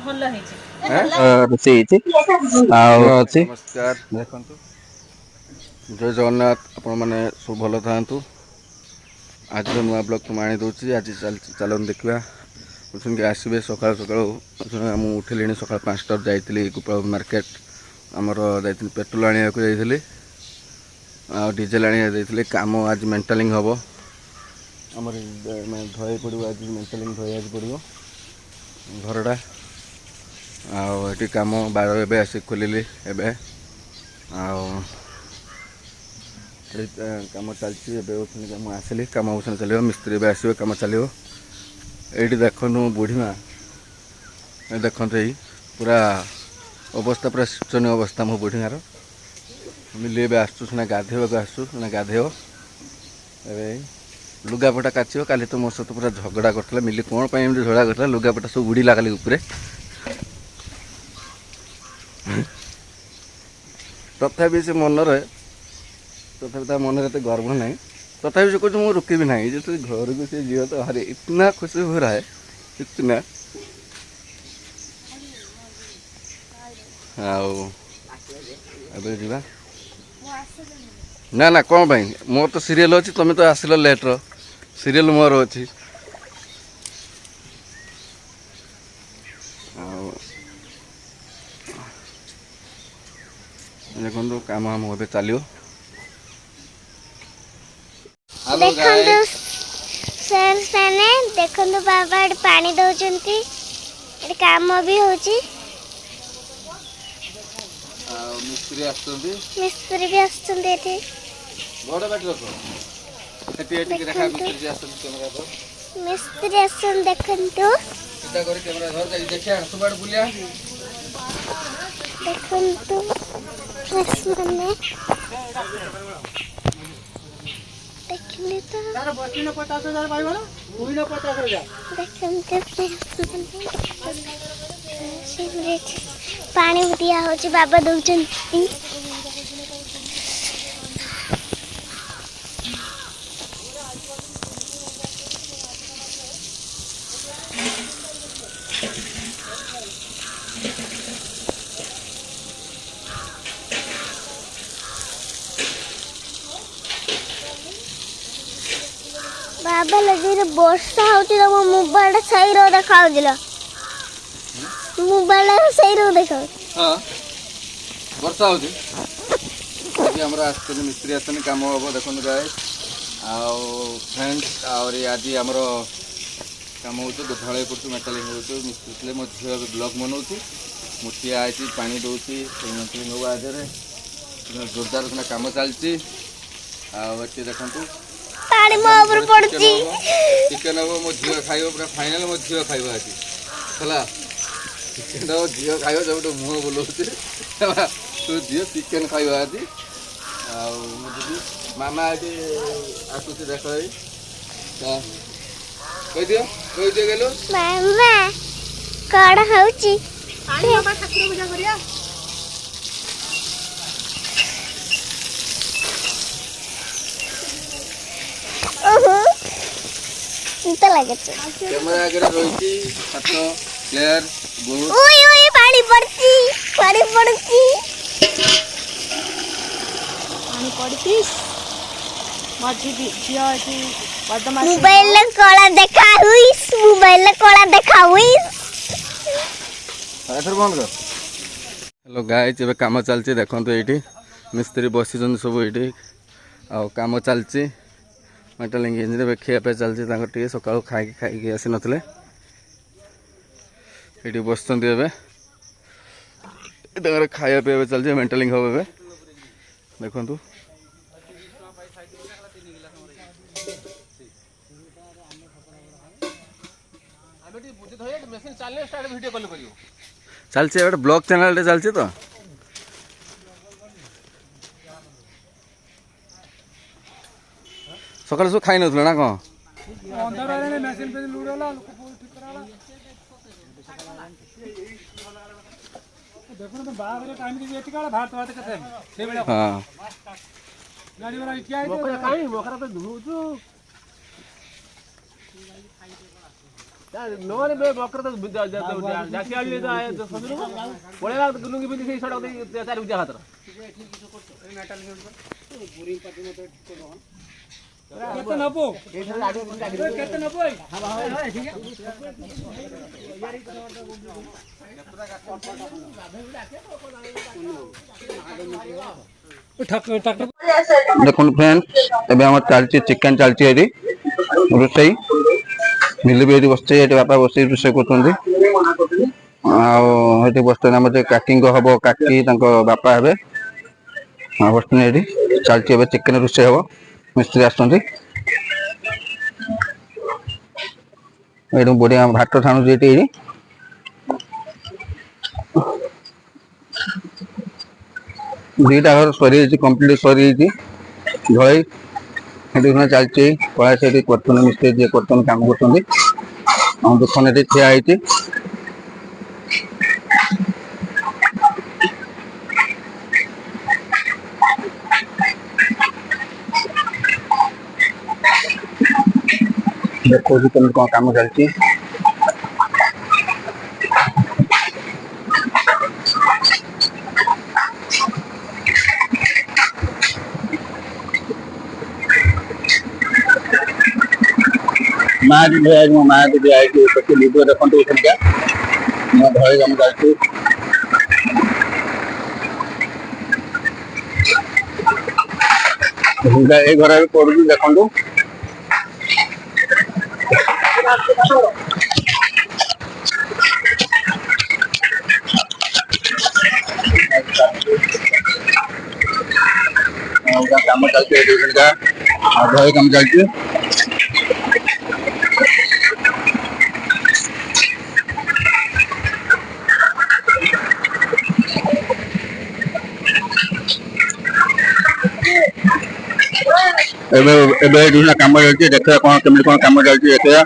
ରୋଷେଇ ହେଇଛି ଆଉ ଅଛି। ନମସ୍କାର, ଦେଖନ୍ତୁ ଜୟ ଜଗନ୍ନାଥ। ଆପଣମାନେ ସବୁ ଭଲ ଥାଆନ୍ତୁ। ଆଜିର ନୂଆ ବ୍ଲଗ୍ ମୁଁ ଆଣି ଦେଉଛି। ଆଜି ଚାଲନ୍ତୁ ଦେଖିବା। କହୁଛନ୍ତି ଆସିବେ ସକାଳୁ ସକାଳୁ। ମୁଁ ଉଠିଲିଣି ସକାଳ 5ଟାରୁ ଯାଇଥିଲି ଗୋପାଳ ମାର୍କେଟ। ଆମର ଯାଇଥିଲି ପେଟ୍ରୋଲ ଆଣିବାକୁ ଯାଇଥିଲି ଆଉ ଡିଜେଲ ଆଣିବାକୁ ଯାଇଥିଲି। କାମ ଆଜି ମେଣ୍ଟାଲିଂ ହେବ। ଆମର ଧୋଇବାକୁ ପଡ଼ିବ ଆଜି, ମେଣ୍ଟାଲିଂ ଧୋଇବାକୁ ପଡ଼ିବ ଘରଟା। ଆଉ ଏଠି କାମ ବାର ଏବେ ଆସି ଖୋଲିଲି ଏବେ। ଆଉ କାମ ଚାଲିଛି ଏବେ। ମୁଁ ଆସିଲି, କାମ ଚାଲିବ। ମିସ୍ତ୍ରୀ ଏବେ ଆସିବେ, କାମ ଚାଲିବ। ଏଇଠି ଦେଖନ୍ତୁ ମୋ ବୁଢ଼ୀମା, ଦେଖନ୍ତୁ ଏଇ ପୁରା ଅବସ୍ଥା ପୁରା ଶୋଚନୀୟ ଅବସ୍ଥା ମୋ ବୁଢ଼ୀମାର। ମିଲି ଏବେ ଆସୁଛୁ ସିନା ଗାଧୋଇବାକୁ, ଆସୁଛୁ ସିନା ଗାଧୋଇବ। ଏବେ ଲୁଗାପଟା କାଚିବ। କାଲି ତ ମୋ ସହିତ ପୁରା ଝଗଡ଼ା କରିଥିଲା। ମିଲି କ'ଣ ପାଇଁ ଏମିତି ଝଗଡ଼ା କରିଥିଲା, ଲୁଗାପଟା ସବୁ ଉଡ଼ିଲା କାଲି ଉପରେ। ତଥାପି ସେ ମନରେ, ତଥାପି ତା ମନରେ ଏତେ ଗର୍ବ ନାହିଁ। ତଥାପି ସେ କହୁଛି ମୁଁ ରୋକିବି ନାହିଁ। ଯେତେବେଳେ ଘରକୁ ସେ ଯିବ ତ ଭାରି ଇତନା ଖୁସି ହୋ ରହା ହେ, ଇତନା। ଆଉ ଏବେ ଯିବା। ନା ନା, କ'ଣ ପାଇଁ? ମୋର ତ ସିରିଏଲ୍ ଅଛି, ତୁମେ ତ ଆସିଲ ଲେଟ୍ର। ସିରିଏଲ୍ ମୋର ଅଛି। ଆଉ ଦେଖନ୍ତୁ କାମ ଆମ ଏବେ ଚାଲିବ। ଦେଖନ୍ତୁ ସେମାନେ, ଦେଖନ୍ତୁ ବାବା ଏଠି ପାଣି ଦଉଛନ୍ତି। ଏଠି କାମ ବି ହଉଛି। ଆଉ ମିସ୍ତ୍ରୀ ଆସୁଛନ୍ତି। ମିସ୍ତ୍ରୀ ବି ଆସୁଛନ୍ତି ଏଠି। ବଡ଼ ପାଟି ରଖ। ଏଠି ଦେଖା ଦେଖନ୍ତୁ ମିସ୍ତ୍ରୀ ଆସୁଛନ୍ତି। କ୍ୟାମେରା ଧର, ମିସ୍ତ୍ରୀ ଆସୁଛନ୍ତି, ଦେଖନ୍ତୁ। ସିଧା କରି କ୍ୟାମେରା ଧର। ଯାଇକି ଦେଖିଆ ସବୁଆଡ଼େ ବୁଲିଆ। ଦେଖନ୍ତୁ ମାନେ ଦେଖିଲି ତ। ଦେଖନ୍ତୁ ପାଣି ଦିଆ ହଉଛି, ବାବା ଦଉଛନ୍ତି। ବାବା ଲାଗିରେ ବର୍ଷା ହଉଛି। ତମ ମୋବାଇଲ ଟା ସେଇର ଦେଖାଉଥିଲା। ମୋବାଇଲ ଟା ସେଇର ଦେଖାଉଛି। ହଁ, ବର୍ଷା ହେଉଛି। ଆଜି ଆମର ଆସିଛନ୍ତି ମିସ୍ତ୍ରୀ, ଆସିଛନ୍ତି, କାମ ହେବ। ଦେଖନ୍ତୁ ଗାଏ ଆଉ ଫ୍ରେଣ୍ଡସ୍, ଆହୁରି ଆଜି ଆମର କାମ ହେଉଛି। ଢଳେଇ ପଡ଼ୁଛି, ମେଟାଲିଂ ହେଉଛି। ମିସ୍ତ୍ରୀ ଥିଲେ। ମୋ ଝିଅ ଏବେ ବ୍ଲଗ୍ ବନାଉଛି। ମୁଁ ଠିଆ ହେଇଛି, ପାଣି ଦେଉଛି। ମେଟାଲିଂ ହେବ ଆଗରେ। ଜୋରଦାର କିନା କାମ ଚାଲିଛି। ଆଉ ଏଠି ଦେଖନ୍ତୁ ପାଣି ଆଜି ମୋ ଆମ ଉପରେ ଘରେ ଚିକେନ୍ ପଡୁଛି। ହେବ। ଚିକେନ୍ ହେବ, ମୋ ଝିଅ ଖାଇବ। ପୁରା ଫାଇନାଲ୍ ମୋ ଝିଅ ଖାଇବ ଆଜି ହେଲା। ଚିକେନ୍ ହେବ, ଝିଅ ଖାଇବ। ସବୁଠୁ ମୁହଁ ବୁଲଉଛି ହେଲା। ତୁ ଝିଅ ଚିକେନ୍ ଖାଇବ ଆଜି। ଆଉ ମୁଁ ଯିବି। ମାମା ଏଠି ଆସୁଛି, ଦେଖ ଏଇ କହିଦିଅ, କହିଦିଅ ଗେଲୁ। ମାମା କଣ ହଉଛି? ଠାକୁର ପୂଜା କରିବା। ଓହୋ, ଶୀତ ଲାଗୁଛି। କ୍ୟାମେରା ଆଗରେ ରହିଛି ହାତ କ୍ଲିୟର ବହୁତ। ଉଇ ଉଇ ପାଣି ପଡୁଛି, ପାଣି ପଡୁଛି। ପାଣି ପଡ଼ିଛି। ମଝି ଝିଅ ଏଠି ବଦମାସି ମୋବାଇଲ ରେ କଳା ଦେଖା ହୁଇସ୍, ମୋବାଇଲ ରେ କଳା ଦେଖା ହୁଇସ୍। ଏଥର ବନ୍ଦ କର। ହ୍ୟାଲୋ ଗାଇସ୍, ଏବେ କାମ ଚାଲିଛି। ଦେଖନ୍ତୁ ଏଇଠି ମିସ୍ତ୍ରୀ ବସିଛନ୍ତି ସବୁ ଏଇଠି। ଆଉ କାମ ଚାଲିଛି। ମେଟାଲିଂ ଇଞ୍ଜିନିୟର ଏବେ ଖିଆ ପିଆ ଚାଲିଛି ତାଙ୍କର। ଟିକେ ସକାଳୁ ଖାଇକି ଆସିନଥିଲେ, ଏଇଠି ବସିଛନ୍ତି ଏବେ। ତାଙ୍କର ଖାଇବା ପିଇବା ଚାଲିଛି। ମେଣ୍ଟାଲିଂ ହେବ ଏବେ। ଦେଖନ୍ତୁ ଚାଲିଛି ଗୋଟେ ବ୍ଲଗ୍ ଚ୍ୟାନେଲଟେ ଚାଲିଛି ତ। ସକାଳୁ ସବୁ ଖାଇ ନଥିଲା ନା କ'ଣ? लोगों बे बकर तो जाती आली तो आए तो ससुर को पड़ेगा तो लुंगी बिंदी से सड़क दे चार बुझा खातर केते नबो केते नबो हां ठीक है देखो फ्रेंड्स एबे हमर चलची चिकन चलची एडी रोसई मिली भी बसते ये बापा बस रोषे कर बस काकी हम काकी बापा हे बस चलती चिकेन रोषे हम मिस्त्री आस बढ़िया भात छाणु ये दुईटा घर सरी कम्प्लीट सरी झल चलती कला से कर मिस्त्री जी कर कम कर दुकान ठिया होती देखो तुम कौन काम चलती माँ भी आज मो माँ भी आई वीडियो देखते क्या मैं घर कम चलती घर भी पड़ू देखु काम चलती घर कम चलती कम चलती देखा कौन कमी कौन कम चलती देखा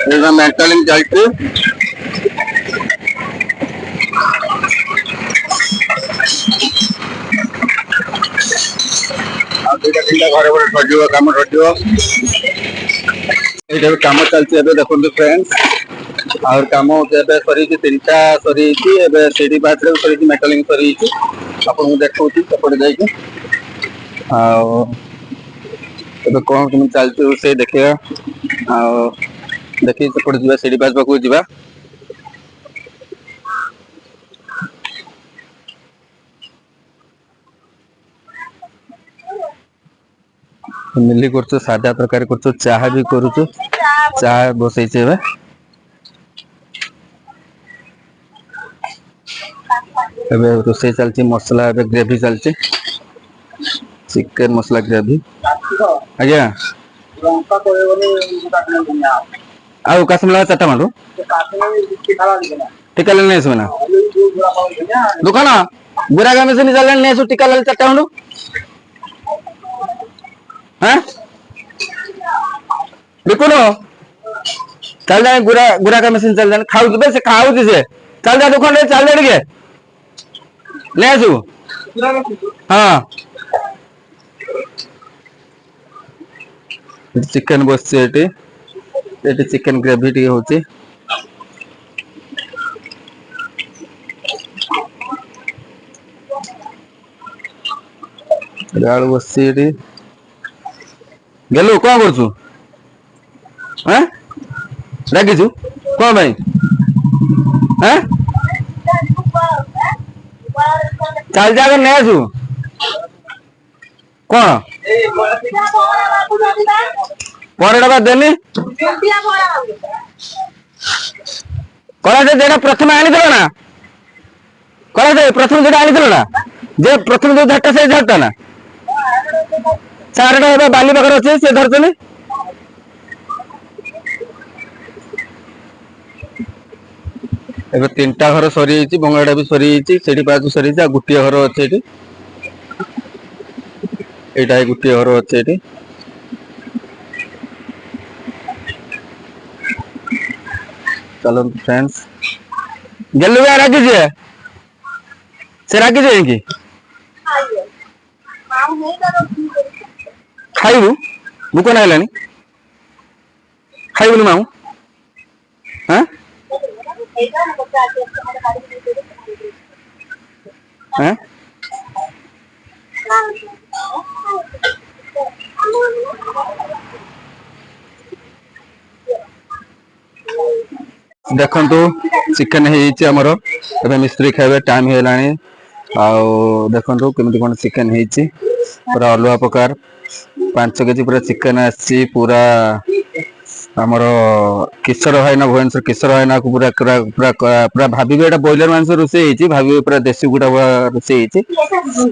देखो मेंटलिंग चलती घर सजो कम सजो ये कम चलती देखो फ्रेंड्स और कम सरी तीनटा सरी सीढ़ी पार्ट सरी मेटलिंग सरी आपको देखा सेपटे जाइए कौन कमी चलती से देखा देखिए सेपटे जा सीढ़ी पास पाक जा मिली कर सादा प्रकार कर चाह भी करुच चाह बसई रोसे चलती मसला ग्रेवी चलती चिकेन मसला ग्रेवी आज्ञा आउ काश्मीर चार्टा मारू टीका नहीं आसबे ना दुकान गुरागा मेसिन चल नहीं आसू टीका चार्टा मारू हाँ बिकुन चल जाए गुरा का मशीन चल जाए खाऊ से खाऊ से चल जा दुकान चल जा टे ले आसू हाँ चिकेन बस चिकेन ग्रेवी टी होची आलू बस गेलु कौन करछु हैं रागिछु कौन भाई हैं चल जाकर नहीं आसू कौन परेटा बा देनी कला से जेटा प्रथम आनी ना କରାଯାଏ ପ୍ରଥମେ ଯୋଉଟା ଆଣିଥିଲ ନା ଯେ ପ୍ରଥମେ ଯୋଉ ଝାଡଟା ସେଇ ଝାଡଟା ନା ଚାରଟା ଏବେ ବାଲି ପାଖରେ ଅଛି ସେ ଧରୁଛନ୍ତି। ଏବେ 3ଟା ଘର ସରିଯାଇଛି ବଙ୍ଗଳାଟା ବି ସରିଯାଇଛି ସେଠି ପାଚ ସରିଯାଇଛି ଆଉ ଗୋଟିଏ ଘର ଅଛି ଏଠି ଏଇଟା ଗୋଟିଏ ଘର ଅଛି ଏଠି। चलନ୍ତୁ फ्रेंड्स गेलु भी रागी जे से रागी जे की खाइबु भूक ना हेलानी खाइबुनी माऊ हाँ हाँ देखंतु चिकन हेइछि हमरो एबे मिस्त्री खाइबे टाइम हेलानी आउ देखंतु केमति कोन चिकन हेइछि पूरा अलुआ प्रकार 5 केजी पूरा चिकन आछि पूरा हमरो किशोर भाईना भुवनेश्वर किशोर भाईना को पूरा पूरा पूरा पूरा भाबीबे एटा बॉयलर मांस रोसे हेइछि भाबीबे पूरा देसी गुडा रोसे हेइछि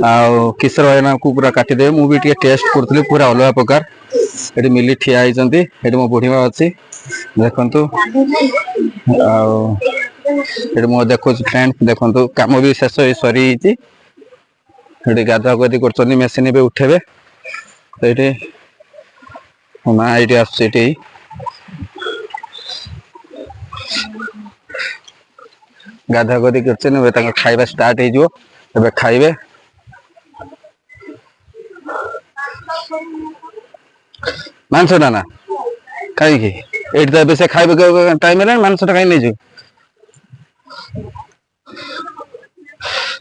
आउ किशोर भाईना को पूरा काटी देबे मु भी टिके टेस्ट करथले पूरा अलुआ प्रकार एटी मिली ठिया आइचंती एटी मो बुढीमा अछि देखंतु आउ एटी मो देखो फ्रेंड देखंतु काम भी शेष सरी हिची एटी गाधा गदी करचनी मशीन बे उठेबे तो एटी ना एटी आछेटी गाधा गदी करचनी बे तांका खाइबा स्टार्ट हे जो एबे खाइबे मांस ना ना खाइ की एटी तो एबे से खाइबे टाइम हेला मांस टा खाइ नै जो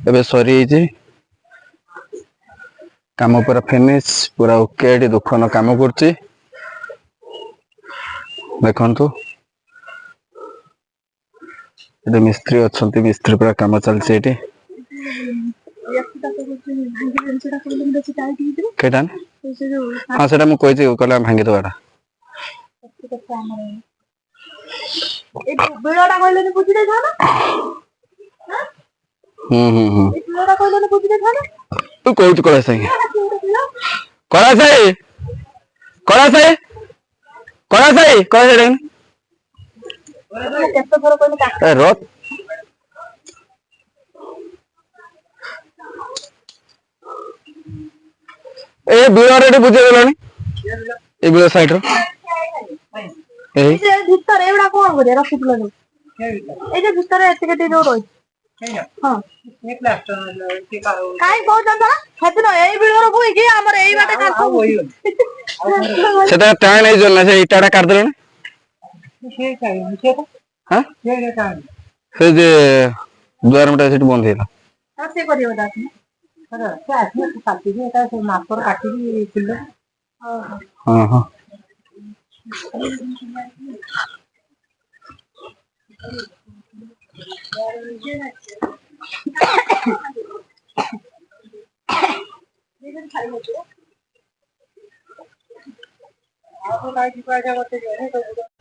एबे सरी हिची काम पूरा फिनिश पूरा ओके एटी दुखन काम करछि देखंतु एटी मिस्त्री अछंती मिस्त्री पूरा काम चलछि एटी केटान हां सेटा मु कहि छी कला भांगी दवाडा ए बिळोडा कहले बुझि दे थाना ए बिळोडा कहले बुझि दे थाना तू कहू कला साई कला साई कला साई कला साई कला साई केते थोर कहले का ए रोत ए बिळो रेडी बुझे गेलानी ए बिळो साइड रो ए जे भीतर एवडा कोन करे रखि दिलो ए जे भीतर एते केते जो रोय हां एक प्लास्टर के कारो काई बहुत जानता हेतनो एई बिळोर बुई की हमर एई बाटे काट सेटा टाइम नै जोना से इटाडा काट देलो ने से काई से हां ये काई से जे द्वार मटा सेट बंद हेला से करियो दास अरे से आदमी काटी दे एटा से मापर काटी किलो हां हां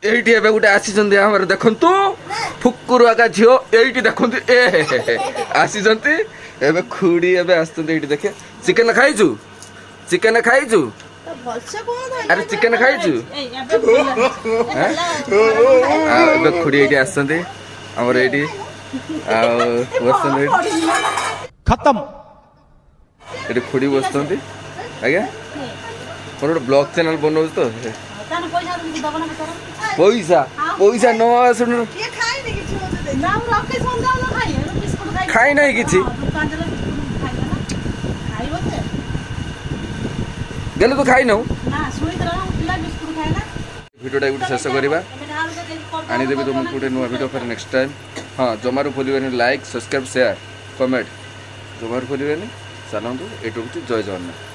एटी एबे गुटे आसीचंदी हमर देखंतु फुकुरु आका झियो एटी देखंतु ए आसीचंती एबे खुडी एबे आस्तंती एटी देखे चिकन खाइजु अरे चिकन खाइजु एबे खुडी एटी आस्तंती हमर एटी आ वस्तंती खत्म एटी खुडी वस्तंती आज्ञा मोर ब्लॉग चैनल बनौ तो पैसा न सुन खाई नहीं किछि गेले तो खाई न भिडियोटा गोटे शेष करवा आनी देवी तुम गोटे नुआ भिडियो फिर नेक्स्ट टाइम हाँ जमारू भूलिबेनि लाइक सब्सक्राइब शेयर कमेंट जमारू भूलिबेनि चलतु एटू जय जगन्नाथ।